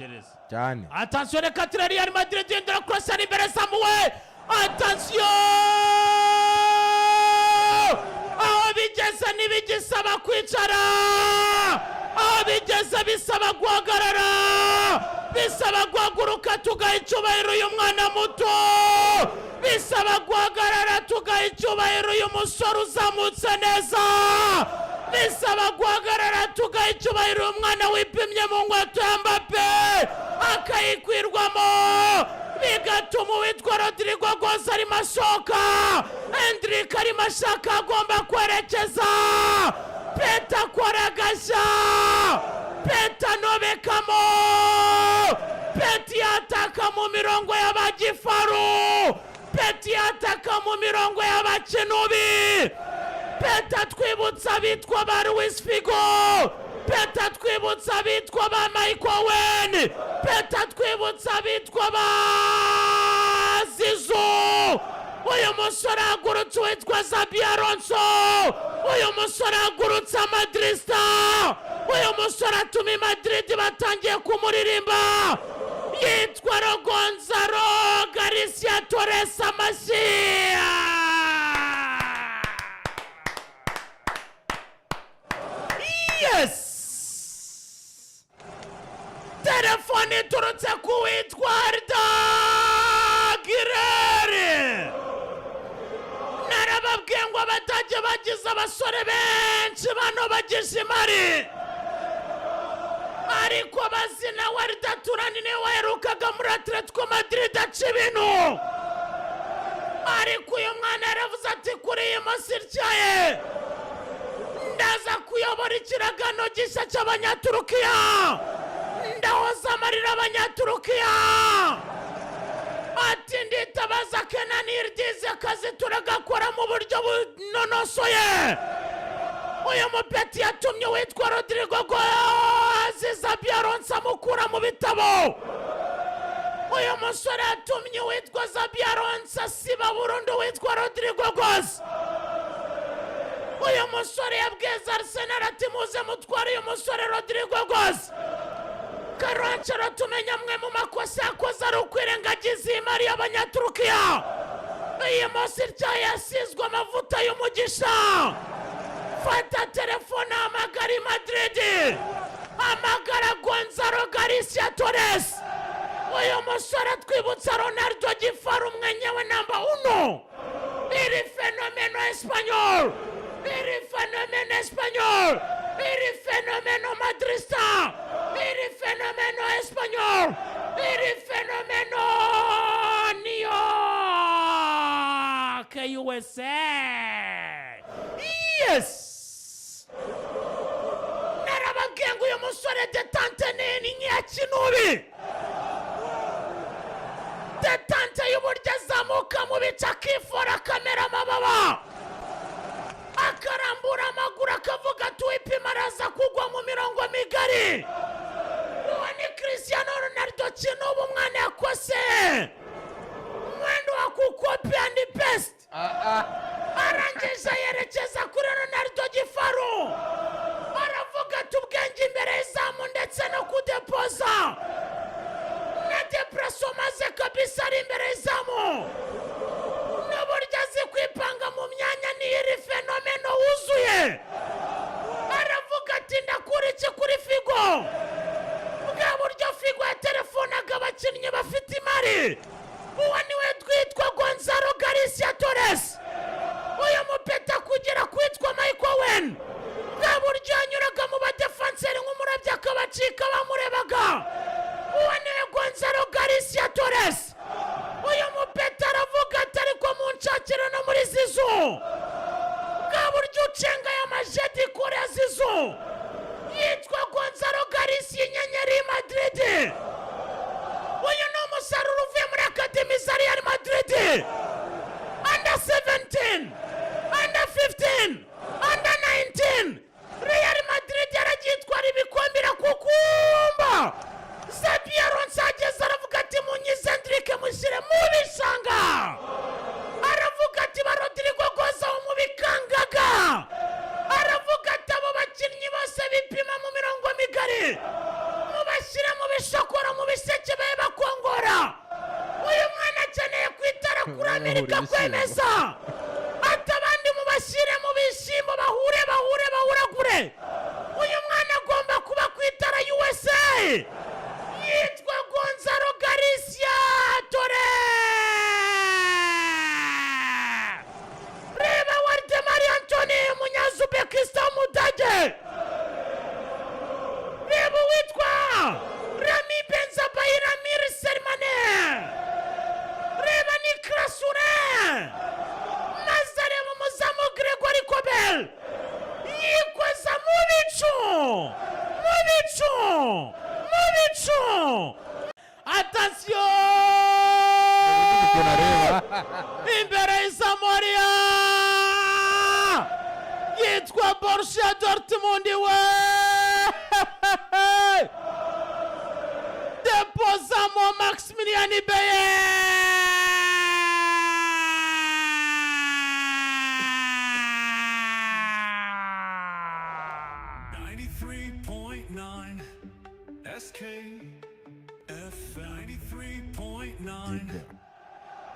tekereza cyane. attention reka tura Real Madrid yendera cross ari imbere Samuel attention aho bigeze nibigisaba kwicara aho bigeze bisaba guhagarara bisaba guhaguruka tugaha icyubahiro uyu mwana muto bisaba guhagarara tugaha icyubahiro uyu musore uzamutse neza bisaba guhagarara tugaha icyubahiro uyu mwana wipimye mu nkweto ya Mbappe akayikwirwamo bigatuma uwitwa Rodrigo Goza arimo ashoka Endrick arimo ashaka agomba kwerekeza Peta akora agashya Peta nobekamo Peti yataka mu mirongo y'abagifaru Peti yataka mu mirongo y'abakinubi Peta twibutsa bitwa ba Luis Figo Peta twibutsa bitwa ba Michael Owen Peta twibutsa bitwa ba Zizou uyu musore agurutse witwa Xabi Alonso uyu musore agurutse Madrista uyu musore atuma Madrid batangiye kumuririmba yitwa Gonzalo Garcia Torres Amasia. Yes! Telefone iturutse ku witwa Arda Güler. Narababwiye ngo abatajya bagize abasore benshi bano bagize imari ariko bazina Arda Turan niwe waherukaga muri Atletico Madrid aca ibintu ariko uyu mwana yaravuze ati kuri iyi munsi ityaye ndaza kuyobora ikiragano gishya cy'abanyaturukiya ndahoza amarira abanyaturukiya ati nditabaza Kenan Yildiz akazi turagakora mu buryo bunonosoye uyu mupeti yatumye witwa Rodrigo Goza Xabi Alonso amukura mu bitabo uyu musore yatumye witwa Xabi Alonso asiba burundu witwa Rodrigo Goza uyu musore yabwiye Arsenal ati muze mutware uyu musore Rodrigo Goza Carlo Ancelotti tumenya mwe mu makosa yakoze ari ukwirengagiza imari y'abanyaturukiya iyi munsi yasizwe amavuta y'umugisha fata telefone hamagara Madrid hamagara Gonzalo Garcia Torres uyu musore twibutsa Ronaldo Gifaru umwenyewe namba 1 iri fenomeno Espanyol iri fenomeno Espanyol iri fenomeno Madrista iri fenomeno Espanyol iri fenomeno New York USA. Yes! Narababwiye ngo uyu musore detante ni nyakinubi detante y'uburyo azamuka mu bice akifora kamera amababa akarambura amaguru akavuga ati wipima araza kugwa mu mirongo migari uwo ni Cristiano Ronaldo kinubu umwana yakose mwendo wa kukopi and best arangije yerekeza kuri Ronaldo Gifaru aravuga ati ubwenge imbere y'izamu ndetse no kudepoza na depreso maze kabisa ari imbere y'izamu n'uburyo azi kwipanga mu myanya n'iri fenomeno wuzuye aravuga ati ndakura iki kuri Figo bwa buryo Figo yatelefonaga abakinnyi bafite imari uwo niwe twitwa Gonzalo Garcia Torres uyu mupeta kugira kwitwa Michael Owen bwa buryo yanyuraga mu badefanseri nk'umurabyo akabacika bamurebaga uwo niwe Gonzalo Garcia Torres uyu mupeta aravuga ati ariko munshakira no muri Zizou bwa buryo ucenga y'amajedi kure ya Zizou yitwa Gonzalo Garcia inyenyeri Madrid uyu ni umusaruro uvuye muri akademi za Real Madrid under 17 under 15 under 19 Real Madrid yaragitwara ibikombe kukumba Xabi Alonso ageze aravuga ati munyize Endrick mushyire mu bishanga aravuga ati ba Rodrigo Goza mu bikangaga aravuga ati abo bakinnyi bose bipima mu mirongo migari mubashyire mu bishokora bandika kwemeza ati abandi mubashyire mu bishyimbo bahuragure. Uyu mwana agomba kuba ku itara USA. Yitwa Gonzalo Garcia Torre. Reba Waldemar Anthony Munyazubekistan Mudage. Reba witwa Rami Benzabaira Mir Sermane. Reba Niklas Sure. Mazareba Muzamu Gregory Kobel. Yikoza mu bicu. Attention! Imbere y'Isamoria yitwa Borussia Dortmund we depozamo Maximilian Beyer. 93.9 SKF 93.9.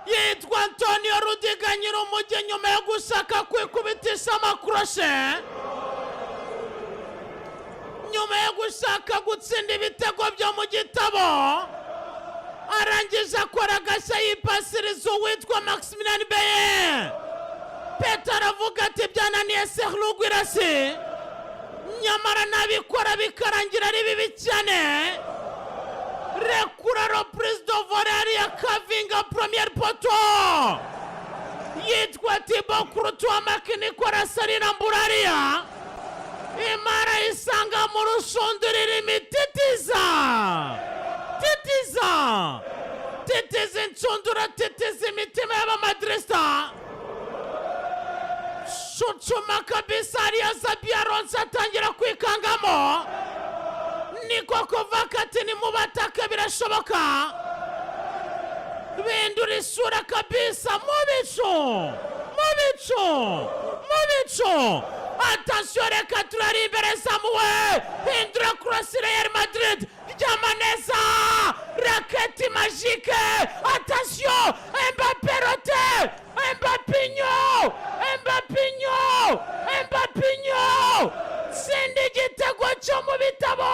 Yitwa Antonio Rudiger nyir'umujyi nyuma yo gushaka kwikubitisha amakuroshe, nyuma yo gushaka gutsinda ibitego byo mu gitabo, arangije akora agashya yipasiriza uwitwa Maximilian Beyer. Peter aravuga ati byananiye Serhou Guirassy, nyamara nabikora bikarangira ari bibi cyane. Rekura reprise de volée ya Kavinga première poteau. Yitwa Thibaut Courtois Nicolas Sarina-Mburaria. Imara isanga mu rushundura imititiza. Titiza inshundura, titiza imitima y'abamadrista. Shuchuma kabisa ariya Xabi Alonso atangira kwikangamo. Niko Kovac ati nimubataka birashoboka. Bindura isura kabisa mu bicu. Attention, reka turari imbere Samuel. Hindura cross Real Madrid. Jamaneza. Raketi magique. Attention, Mbappé roté. Mbappinho. Sindi igitego cyo mu bitabo.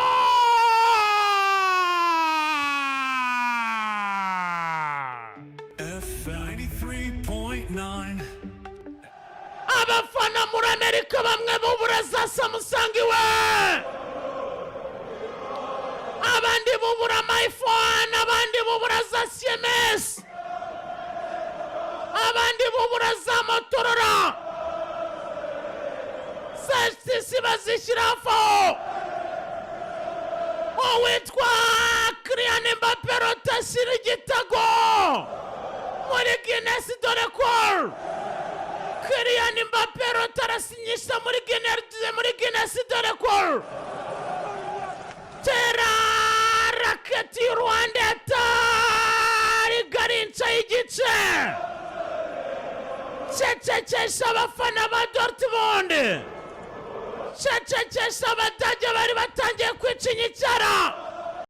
F93.9. Abafana muri Amerika bamwe bubura za Samsung we, abandi bubura iPhone, abandi bubura za CMS, abandi bubura za Motorola. Sisi bazishyira hafi. Uwitwa Kylian Mbappé rotashyira igitego muri Guinness de Record. Kylian Mbappé rotarasinyisha muri Guinness de Record. Tera raketi Rwanda tari garinca igice. Cecekesha abafana ba Dortmund. Cecekesha abadage bari batangiye kwicinya icyara.